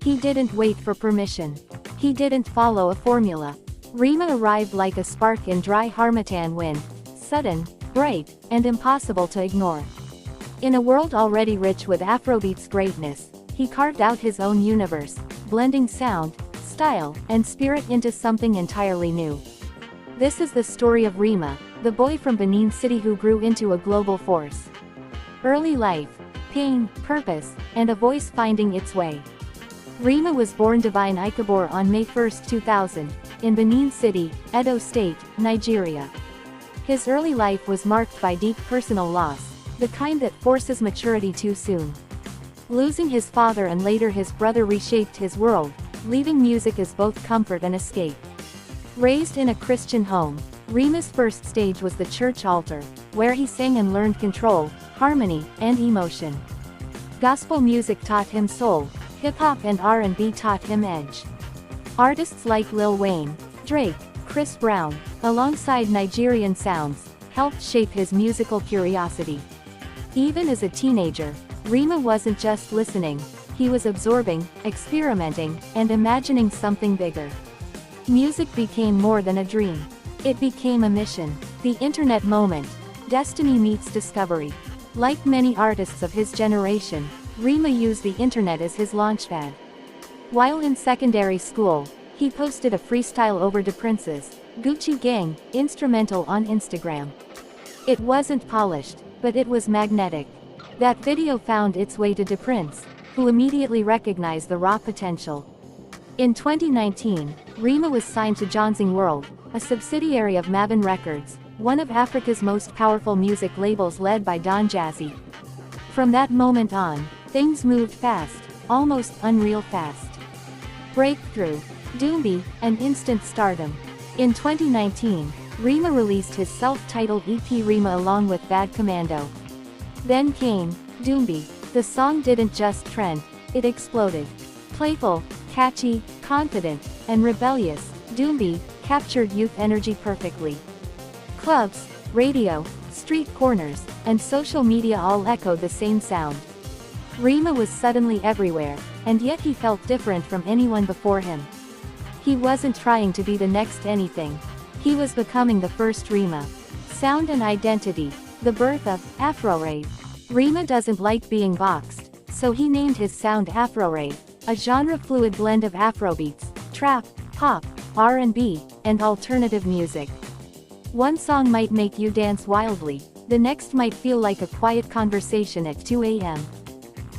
He didn't wait for permission. He didn't follow a formula. Rema arrived like a spark in dry harmattan wind, sudden, bright, and impossible to ignore. In a world already rich with Afrobeat's greatness, he carved out his own universe, blending sound, style, and spirit into something entirely new. This is the story of Rema, the boy from Benin City who grew into a global force. Early life, pain, purpose, and a voice finding its way. Rema was born Divine Ikebor on May 1, 2000, in Benin City, Edo State, Nigeria. His early life was marked by deep personal loss, the kind that forces maturity too soon. Losing his father and later his brother reshaped his world, leaving music as both comfort and escape. Raised in a Christian home, Rema's first stage was the church altar, where he sang and learned control, harmony, and emotion. Gospel music taught him soul, hip-hop and R&B taught him edge. Artists like Lil Wayne, Drake, Chris Brown, alongside Nigerian sounds, helped shape his musical curiosity. Even as a teenager, Rema wasn't just listening, he was absorbing, experimenting, and imagining something bigger. Music became more than a dream. It became a mission. The internet moment. Destiny meets discovery. Like many artists of his generation, Rema used the internet as his launchpad. While in secondary school, he posted a freestyle over Da Prince's Gucci Gang instrumental on Instagram. It wasn't polished, but it was magnetic. That video found its way to Da Prince, who immediately recognized the raw potential. In 2019, Rema was signed to Johnsing World, a subsidiary of Mavin Records, one of Africa's most powerful music labels led by Don Jazzy. From that moment on, things moved fast, almost unreal fast. Breakthrough, Dumebi, and instant stardom. In 2019, Rema released his self-titled EP Rema along with Bad Commando. Then came Dumebi. The song didn't just trend, it exploded. Playful, catchy, confident, and rebellious, Dumebi captured youth energy perfectly. Clubs, radio, street corners, and social media all echoed the same sound. Rema was suddenly everywhere, and yet he felt different from anyone before him. He wasn't trying to be the next anything. He was becoming the first Rema. Sound and identity, the birth of Afrorave. Rema doesn't like being boxed, so he named his sound Afrorave, a genre-fluid blend of Afrobeats, trap, pop, R&B, and alternative music. One song might make you dance wildly, the next might feel like a quiet conversation at 2 a.m.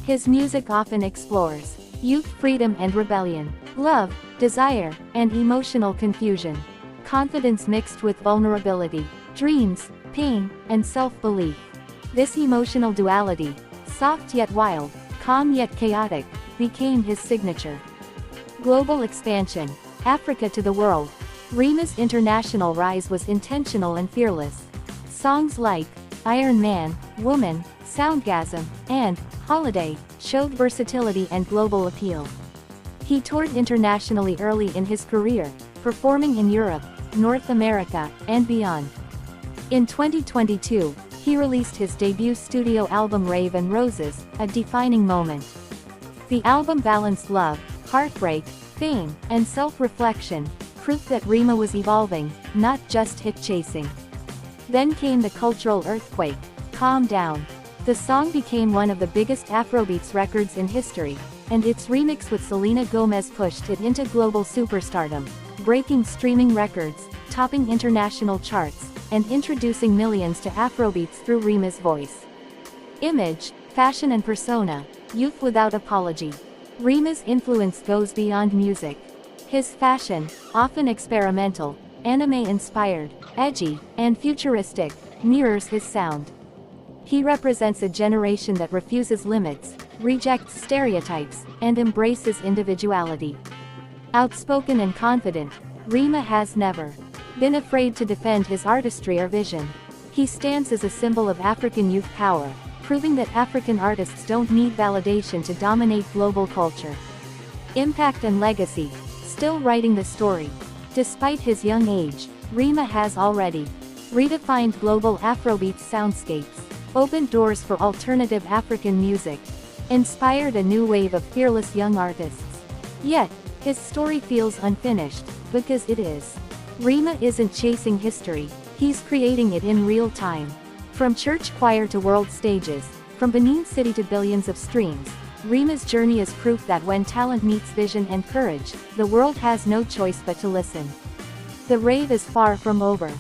His music often explores youth freedom and rebellion, love, desire, and emotional confusion, confidence mixed with vulnerability, dreams, pain, and self-belief. This emotional duality, soft yet wild, calm yet chaotic, became his signature. Global expansion, Africa to the world. Rema's international rise was intentional and fearless. Songs like Iron Man, Woman, Soundgasm, and Holiday showed versatility and global appeal. He toured internationally early in his career, performing in Europe, North America, and beyond. In 2022, he released his debut studio album Rave and Roses, a defining moment. The album balanced love, heartbreak, fame, and self-reflection, proof that Rema was evolving, not just hit-chasing. Then came the cultural earthquake, Calm Down. The song became one of the biggest Afrobeats records in history, and its remix with Selena Gomez pushed it into global superstardom, breaking streaming records, topping international charts, and introducing millions to Afrobeats through Rema's voice. Image, fashion and persona, youth without apology. Rema's influence goes beyond music. His fashion, often experimental, anime-inspired, edgy, and futuristic, mirrors his sound. He represents a generation that refuses limits, rejects stereotypes, and embraces individuality. Outspoken and confident, Rema has never been afraid to defend his artistry or vision. He stands as a symbol of African youth power, proving that African artists don't need validation to dominate global culture. Impact and legacy, still writing the story. Despite his young age, Rema has already redefined global Afrobeats soundscapes, opened doors for alternative African music, inspired a new wave of fearless young artists, Yet, his story feels unfinished, because it is. Rema isn't chasing history, he's creating it in real time. From church choir to world stages, from Benin City to billions of streams, Rema's journey is proof that when talent meets vision and courage, the world has no choice but to listen. The rave is far from over.